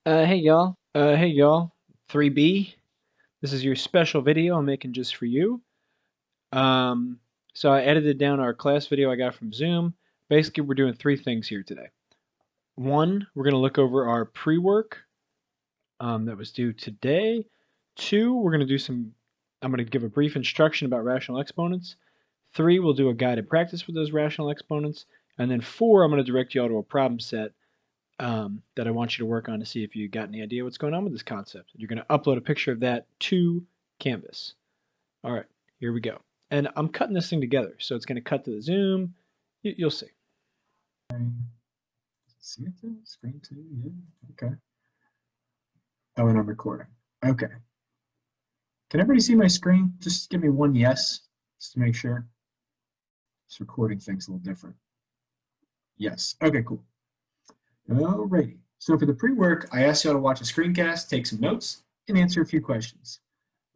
Hey y'all, 3B. This is your special video I'm making just for you. Um, so I edited down our class video I got from Zoom. Basically, we're doing three things here today. One, we're going to look over our pre-work that was due today. Two, I'm going to give a brief instruction about rational exponents. Three, we'll do a guided practice with those rational exponents. And then four, I'm going to direct you all to a problem set that I want you to work on to see if you got any idea what's going on with this concept. You're going to upload a picture of that to Canvas. All right, here we go. And I'm cutting this thing together, so it's going to cut to the Zoom. You'll see. See it too? Screen too? Yeah. Okay. Oh, and I'm recording. Okay. Can everybody see my screen? Just give me one yes, just to make sure. This recording thing's a little different. Yes. Okay, cool. Alrighty. So for the pre-work, I asked y'all to watch a screencast, take some notes, and answer a few questions.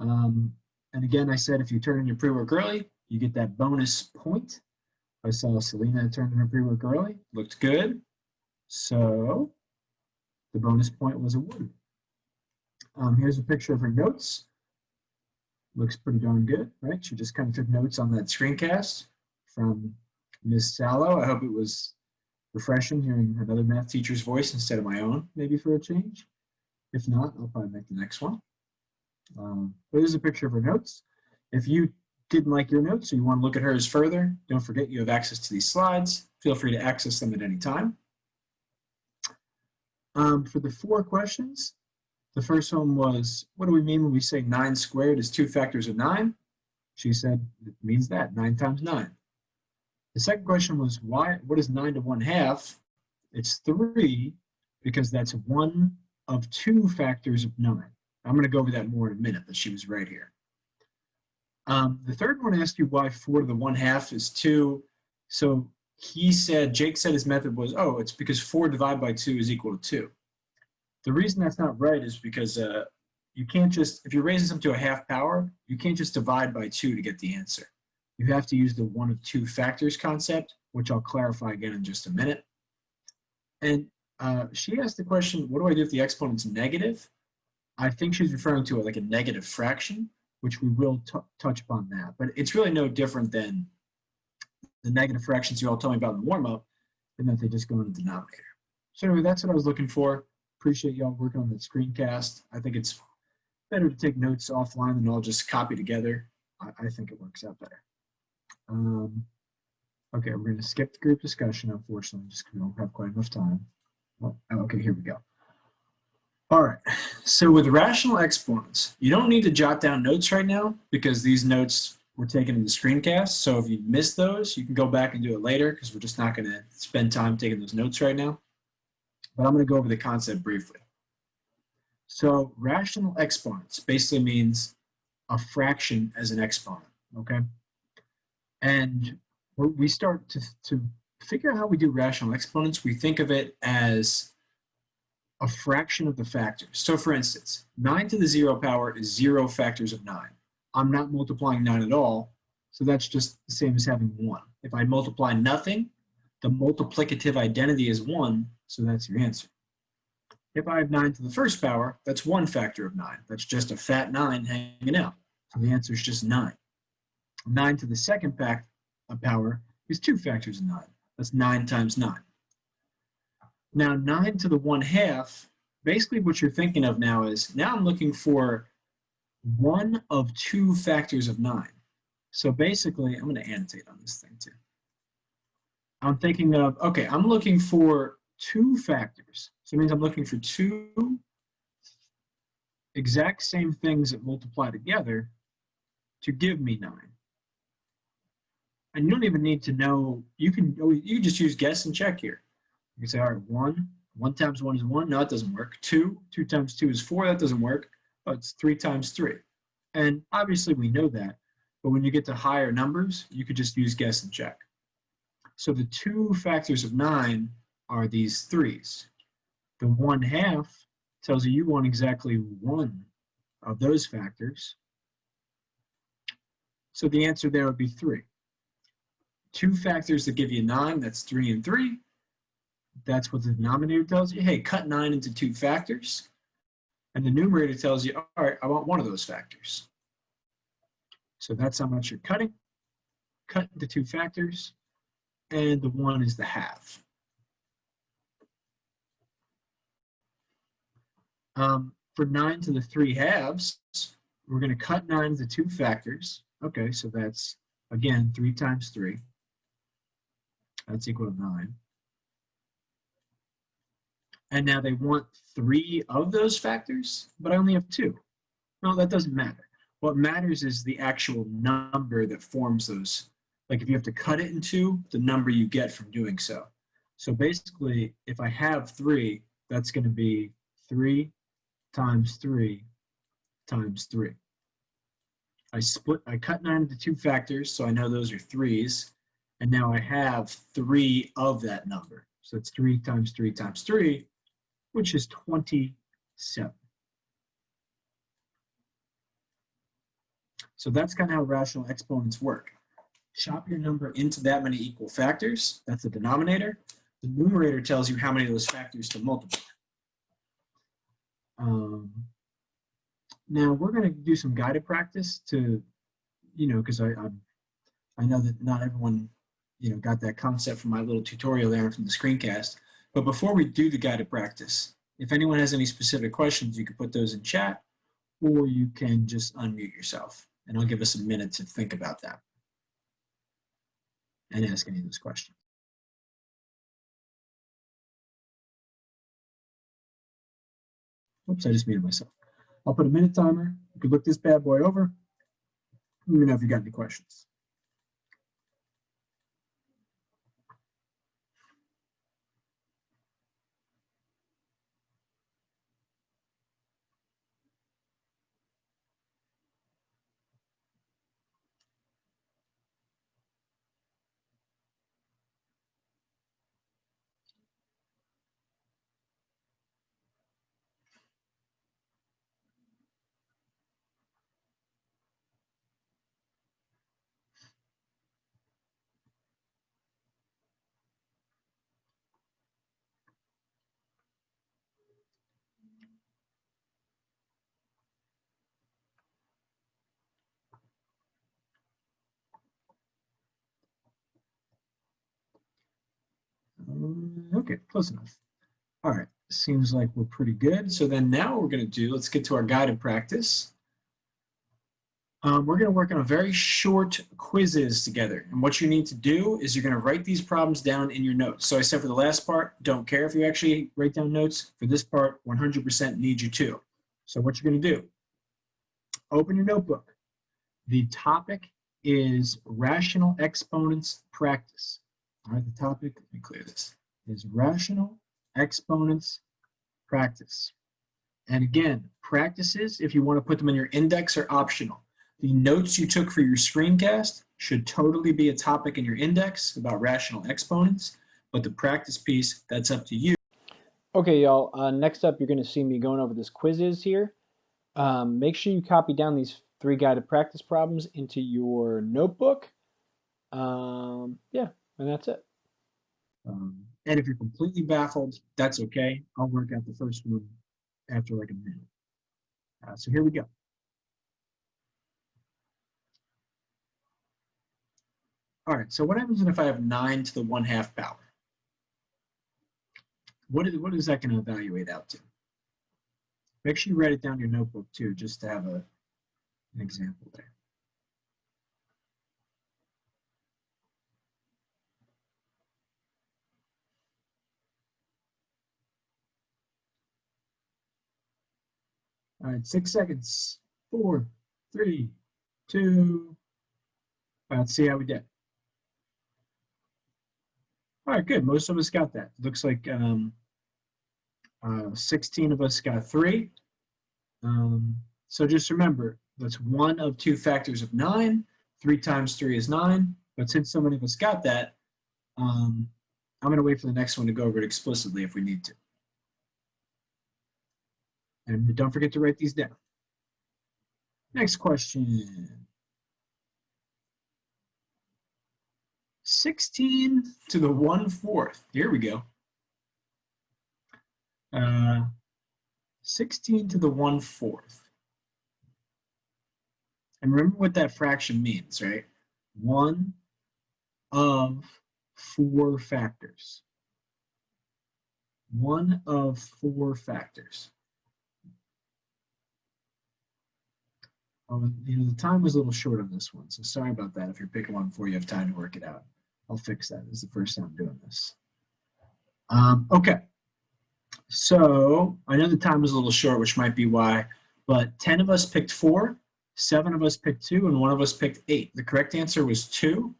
And again, I said if you turn in your pre-work early, you get that bonus point. I saw Selena turn in her pre-work early. Looked good. So the bonus point was awarded. Here's a picture of her notes. Looks pretty darn good, right? She just kind of took notes on that screencast from Miss Sallow. I hope it was refreshing hearing another math teacher's voice instead of my own, maybe for a change. If not, I'll probably make the next one. But here's a picture of her notes. If you didn't like your notes or you want to look at hers further, don't forget you have access to these slides. Feel free to access them at any time. For the four questions, the first one was, what do we mean when we say 9 squared is 2 factors of 9? She said, it means that, 9 times 9. The second question was, what is 9 to 1/2? It's 3, because that's one of 2 factors of 9. I'm going to go over that more in a minute, but she was right here. The third one asked you why 4 to the 1/2 is 2. So Jake said his method was, it's because 4 divided by 2 is equal to 2. The reason that's not right is because you can't just, if you're raising something to a half power, you can't just divide by 2 to get the answer. You have to use the one of 2 factors concept, which I'll clarify again in just a minute. And she asked the question, what do I do if the exponent's negative? I think she's referring to like a negative fraction, which we will touch upon that. But it's really no different than the negative fractions you all told me about in the warm-up, and that they just go in the denominator. So anyway, that's what I was looking for. Appreciate y'all working on that screencast. I think it's better to take notes offline than all just copy together. I think it works out better. Okay, we're going to skip the group discussion, unfortunately, just because we don't have quite enough time. Well, okay, here we go. All right, so with rational exponents, you don't need to jot down notes right now because these notes were taken in the screencast. So if you missed those, you can go back and do it later because we're just not going to spend time taking those notes right now. But I'm going to go over the concept briefly. So rational exponents basically means a fraction as an exponent, okay? And when we start to figure out how we do rational exponents, we think of it as a fraction of the factors. So for instance, 9 to the 0 power is 0 factors of 9. I'm not multiplying 9 at all, so that's just the same as having 1. If I multiply nothing, the multiplicative identity is 1, so that's your answer. If I have 9 to the first power, that's 1 factor of 9. That's just a fat 9 hanging out. So the answer is just 9. 9 to the second power is 2 factors of 9. That's 9 times 9. Now 9 to the 1/2, basically what you're thinking of now is, now I'm looking for one of 2 factors of 9. So basically, I'm going to annotate on this thing too. I'm thinking of, okay, I'm looking for 2 factors. So it means I'm looking for 2 exact same things that multiply together to give me 9. And you don't even need to know, you can just use guess and check here. You can say, all right, 1 times 1 is 1. No, it doesn't work. 2 times 2 is 4. That doesn't work. Oh, it's 3 times 3. And obviously we know that. But when you get to higher numbers, you could just use guess and check. So the 2 factors of 9 are these 3's. The 1/2 tells you want exactly 1 of those factors. So the answer there would be 3. 2 factors that give you 9, that's 3 and 3. That's what the denominator tells you. Hey, cut 9 into 2 factors. And the numerator tells you, all right, I want one of those factors. So that's how much you're cutting. Cut into 2 factors. And the 1 is the half. For 9 to the 3 halves, we're going to cut 9 into 2 factors. Okay, so that's, again, 3 times 3. That's equal to 9. And now they want 3 of those factors, but I only have 2. No, that doesn't matter. What matters is the actual number that forms those. Like if you have to cut it in 2, the number you get from doing so. So basically, if I have 3, that's going to be 3 times 3 times 3. I cut 9 into 2 factors, so I know those are 3's. And now I have 3 of that number. So it's 3 times 3 times 3, which is 27. So that's kind of how rational exponents work. Chop your number into that many equal factors. That's the denominator. The numerator tells you how many of those factors to multiply. Now we're going to do some guided practice to, because I know that not everyone, got that concept from my little tutorial there from the screencast. But before we do the guided practice, if anyone has any specific questions, you can put those in chat, or you can just unmute yourself, and I'll give us a minute to think about that and ask any of those questions. Oops, I just muted myself. I'll put a minute timer. You can look this bad boy over. Let me know if you got any questions. Okay, close enough. All right, seems like we're pretty good. So then now what we're going to do, let's get to our guided practice. We're going to work on a very short quizzes together. And what you need to do is you're going to write these problems down in your notes. So I said for the last part, don't care if you actually write down notes. For this part, 100% need you to. So what you're going to do, open your notebook. The topic is rational exponents practice. All right, the topic, let me clear this, is rational exponents practice. And again, practices, if you want to put them in your index, are optional. The notes you took for your screencast should totally be a topic in your index about rational exponents, but the practice piece, that's up to you. Okay, y'all. Next up, you're going to see me going over this quizzes here. Make sure you copy down these 3 guided practice problems into your notebook. Yeah, and that's it. And if you're completely baffled, that's okay. I'll work out the first one after like a minute. So here we go. All right, so what happens if I have 9 to the 1/2 power? What is that going to evaluate out to? Make sure you write it down in your notebook too, just to have an example there. All right, 6 seconds. 4, 3, 2. All right, let's see how we did. All right, good. Most of us got that. Looks like 16 of us got 3. So just remember, that's 1 of 2 factors of 9. 3 times 3 is 9. But since so many of us got that, I'm going to wait for the next one to go over it explicitly if we need to. And don't forget to write these down. Next question. 16 to the 1/4. Here we go. Uh, 16 to the 1/4. And remember what that fraction means, right? One of four factors. One of four factors. The time was a little short on this one, so sorry about that. If you're picking one before you have time to work it out, I'll fix that. This is the first time I'm doing this. Okay, so I know the time was a little short, which might be why, but 10 of us picked 4, 7 of us picked 2, and 1 of us picked 8. The correct answer was 2.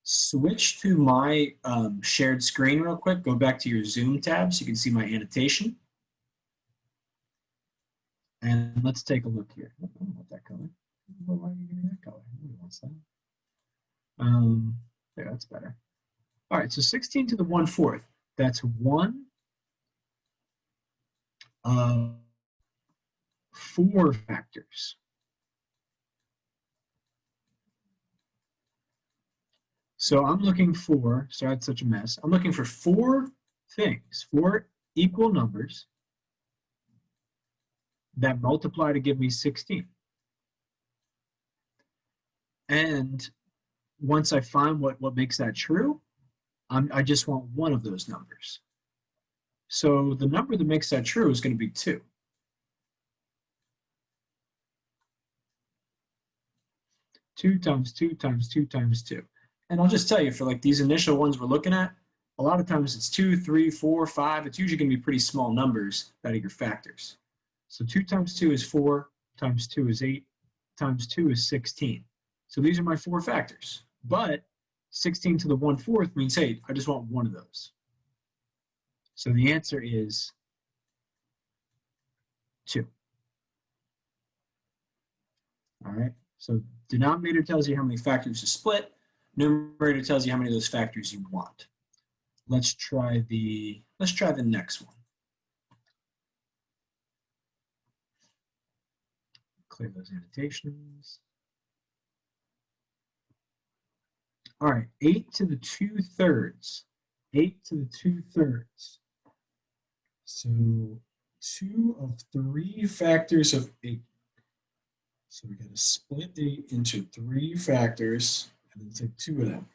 Switch to my shared screen real quick. Go back to your Zoom tab so you can see my annotation. And let's take a look here. I don't want that color. Well, why are you giving that color? Nobody wants that. There, that's better. All right, so 16 to the 1/4. That's 1 of 4 factors. So I'm looking for, sorry, it's such a mess. I'm looking for 4 things, 4 equal numbers that multiply to give me 16. And once I find what makes that true, I just want one of those numbers. So the number that makes that true is going to be 2. 2 times 2 times 2 times 2. And I'll just tell you, for like these initial ones we're looking at, a lot of times it's 2, 3, 4, 5. It's usually going to be pretty small numbers that are your factors. So 2 times 2 is 4, times 2 is 8, times 2 is 16. So these are my 4 factors. But 16 to the 1/4 means, hey, I just want one of those. So the answer is 2. All right. So denominator tells you how many factors to split. Numerator tells you how many of those factors you want. Let's try the next one. Clear those annotations. All right, 8 to the 2/3. 8 to the 2/3. So 2 of 3 factors of 8. So we got to split 8 into 3 factors and then take 2 of them.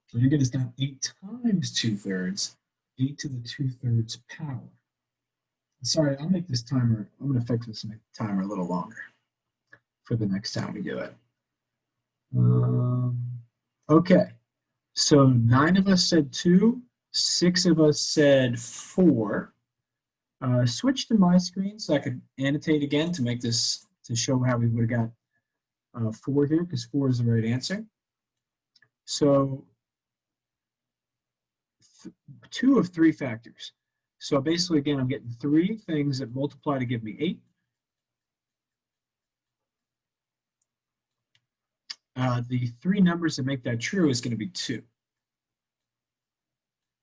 So you get us down 8 times 2/3, 8 to the 2/3 power. Sorry, I'll make this timer, I'm going to fix this and make the timer a little longer for the next time we do it. Okay, so 9 of us said 2, 6 of us said 4. Switch to my screen so I could annotate again to make this, to show how we would have got 4 here, because 4 is the right answer. So 2 of 3 factors. So basically, again, I'm getting 3 things that multiply to give me 8. The 3 numbers that make that true is going to be 2.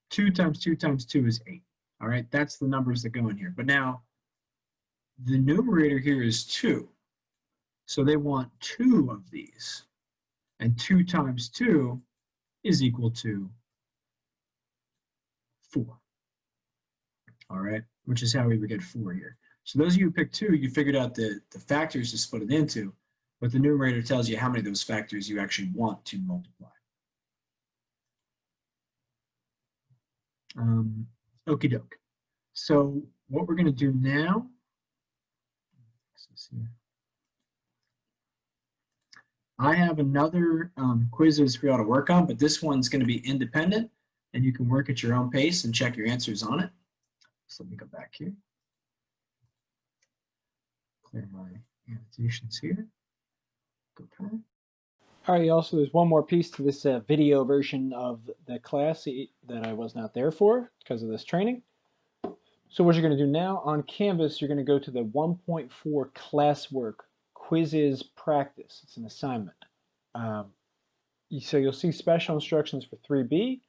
2 times 2 times 2 is 8. All right, that's the numbers that go in here. But now, the numerator here is 2. So they want 2 of these. And 2 times 2 is equal to 4. All right, which is how we would get 4 here. So those of you who picked 2, you figured out the factors to split it into, but the numerator tells you how many of those factors you actually want to multiply. Okie doke. So what we're going to do now, I have another quizzes for y'all to work on, but this one's going to be independent, and you can work at your own pace and check your answers on it. So let me go back here. Clear my annotations here. Go back. All right, also there's one more piece to this video version of the class that I was not there for because of this training. So what you're going to do now on Canvas, you're going to go to the 1.4 classwork quizzes practice. It's an assignment. So you'll see special instructions for 3B.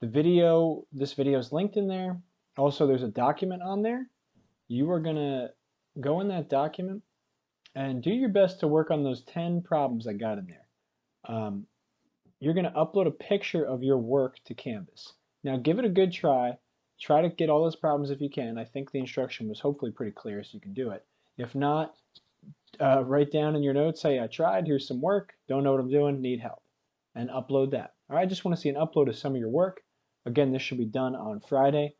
This video is linked in there. Also, there's a document on there. You are going to go in that document and do your best to work on those 10 problems I got in there. You're going to upload a picture of your work to Canvas. Now give it a good try. Try to get all those problems if you can. I think the instruction was hopefully pretty clear so you can do it. If not, write down in your notes, say I tried, here's some work, don't know what I'm doing, need help, and upload that. All right, I just want to see an upload of some of your work. Again, this should be done on Friday.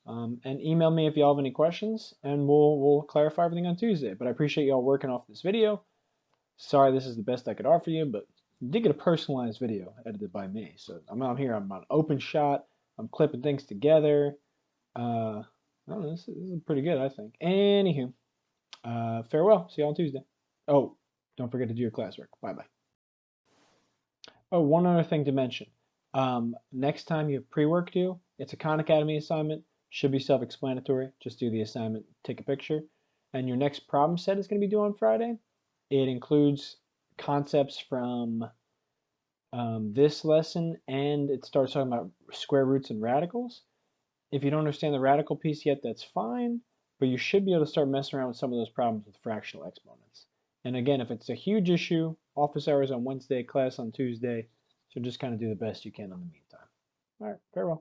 And email me if you all have any questions, and we'll clarify everything on Tuesday. But I appreciate you all working off this video. Sorry this is the best I could offer you, but you did get a personalized video edited by me. So I'm here, I'm on open shot, I'm clipping things together. I don't know, this is pretty good, I think. Anywho, farewell. See you on Tuesday. Oh, don't forget to do your classwork. Bye bye. Oh, one other thing to mention. Next time you have pre-work due, it's a Khan Academy assignment. Should be self-explanatory. Just do the assignment, take a picture. And your next problem set is going to be due on Friday. It includes concepts from this lesson, and it starts talking about square roots and radicals. If you don't understand the radical piece yet, that's fine, but you should be able to start messing around with some of those problems with fractional exponents. And again, if it's a huge issue, office hours on Wednesday, class on Tuesday, so just kind of do the best you can in the meantime. All right, farewell.